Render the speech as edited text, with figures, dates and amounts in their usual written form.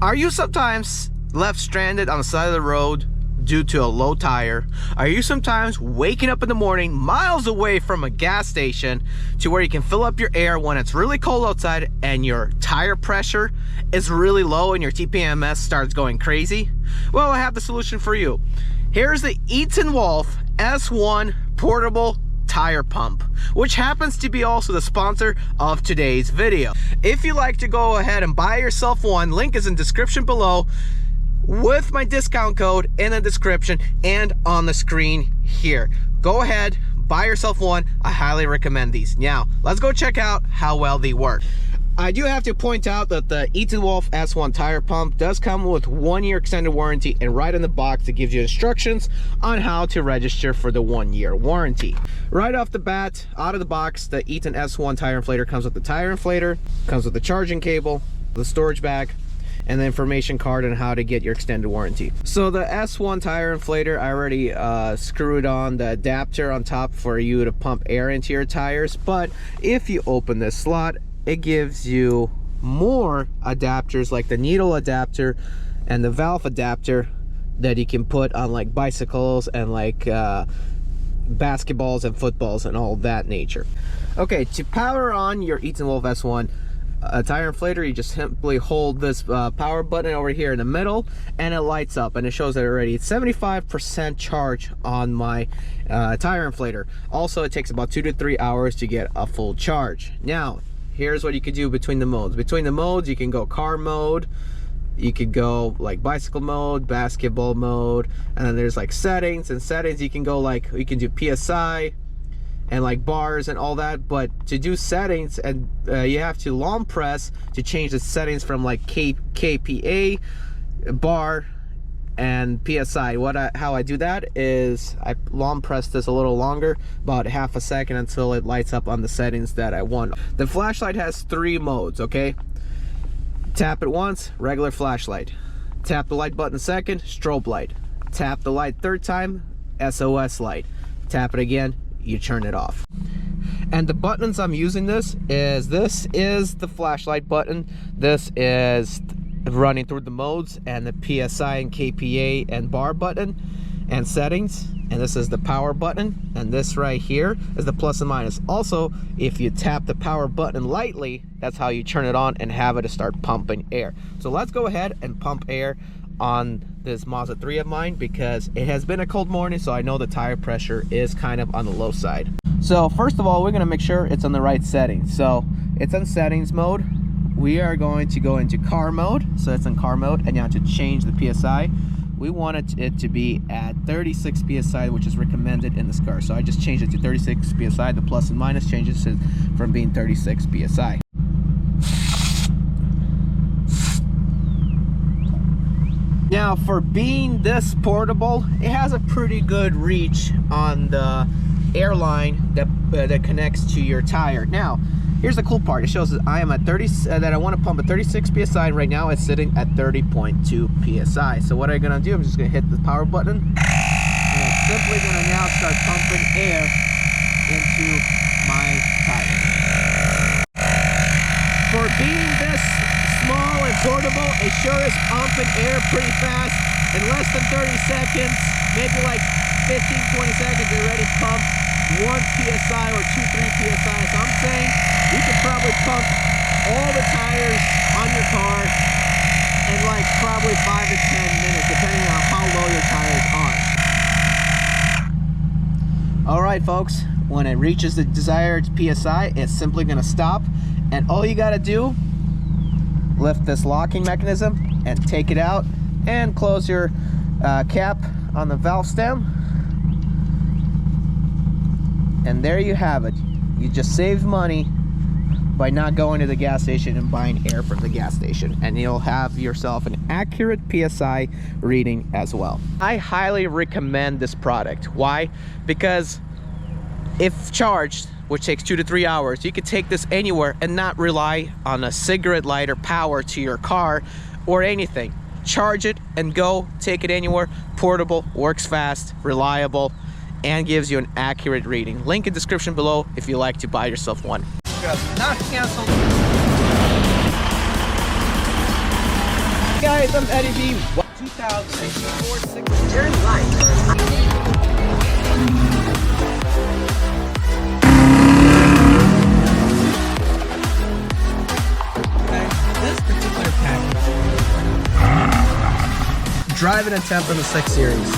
Are you sometimes left stranded on the side of the road due to a low tire? Are you sometimes waking up in the morning miles away from a gas station to where you can fill up your air when it's really cold outside and your tire pressure is really low and your TPMS starts going crazy? Well, I have the solution for you. Here's the Etenwolf S1 portable tire pump, which happens to be also the sponsor of today's video. If you like to go ahead and buy yourself one, link is in description below with my discount code in the description and on the screen here. Go ahead, buy yourself one. I highly recommend these. Now, let's go check out how well they work. I do have to point out that the Etenwolf S1 tire pump does come with 1-year extended warranty, and right in the box it gives you instructions on how to register for the 1-year warranty. Right off the bat, out of the box, the Etenwolf S1 tire inflator comes with the tire inflator, comes with the charging cable, the storage bag, and the information card on how to get your extended warranty. So the S1 tire inflator, I already screwed on the adapter on top for you to pump air into your tires, but if you open this slot, it gives you more adapters like the needle adapter and the valve adapter that you can put on like bicycles and like basketballs and footballs and all that nature. Okay, to power on your Etenwolf S1 tire inflator, you just simply hold this power button over here in the middle and it lights up, and it shows that already it's 75% charge on my tire inflator. Also, it takes about 2 to 3 hours to get a full charge. Now, here's what you could do between the modes. Between the modes, you can go car mode, you could go like bicycle mode, basketball mode, and then there's like settings. And settings, you can go like, you can do PSI and like bars and all that. But to do settings, and you have to long press to change the settings from like KPA, bar, and PSI. How I do that is I long press this a little longer, about half a second, until it lights up on the settings that I want. The flashlight has 3 modes, okay? Tap it once, regular flashlight. Tap the light button second, strobe light. Tap the light third time, SOS light. Tap it again, you turn it off. And the buttons I'm using this is the flashlight button, this is running through the modes, and the PSI and KPA and bar button and settings, and this is the power button, and this right here is the plus and minus. Also, if you tap the power button lightly, that's how you turn it on and have it to start pumping air. So let's go ahead and pump air on this Mazda 3 of mine, because it has been a cold morning, so I know the tire pressure is kind of on the low side. So first of all, we're going to make sure it's on the right settings. So it's on settings mode. We are going to go into car mode, so it's in car mode, and you have to change the PSI. We want it to be at 36 PSI, which is recommended in this car. So I just changed it to 36 PSI. The plus and minus changes it from being 36 PSI. Now, for being this portable, it has a pretty good reach on the airline that connects to your tire. Now, here's the cool part. It shows that I am at that I want to pump at 36 PSI, and right now it's sitting at 30.2 PSI. So what I'm gonna do, I'm just gonna hit the power button, and I'm simply gonna now start pumping air into my tire. For being this small and portable, it sure is pumping air pretty fast. In less than 30 seconds, maybe like 15-20 seconds, you're ready to pump 1 PSI or 2-3 PSI. So I'm saying you could probably pump all the tires on your car in like probably 5 to 10 minutes, depending on how low your tires are. All right, folks, when it reaches the desired PSI, it's simply gonna stop, and all you gotta do, lift this locking mechanism and take it out and close your cap on the valve stem. And there you have it. You just saved money by not going to the gas station and buying air from the gas station, and you'll have yourself an accurate PSI reading as well. I highly recommend this product. Why? Because if charged, which takes 2 to 3 hours, you could take this anywhere and not rely on a cigarette lighter power to your car or anything. Charge it and go, take it anywhere. Portable, works fast, reliable, and gives you an accurate reading. Link in description below if you like to buy yourself one. Not canceled. item, EDDIEV 2004 turn right on. This particular package, driving attempt on the 6 Series.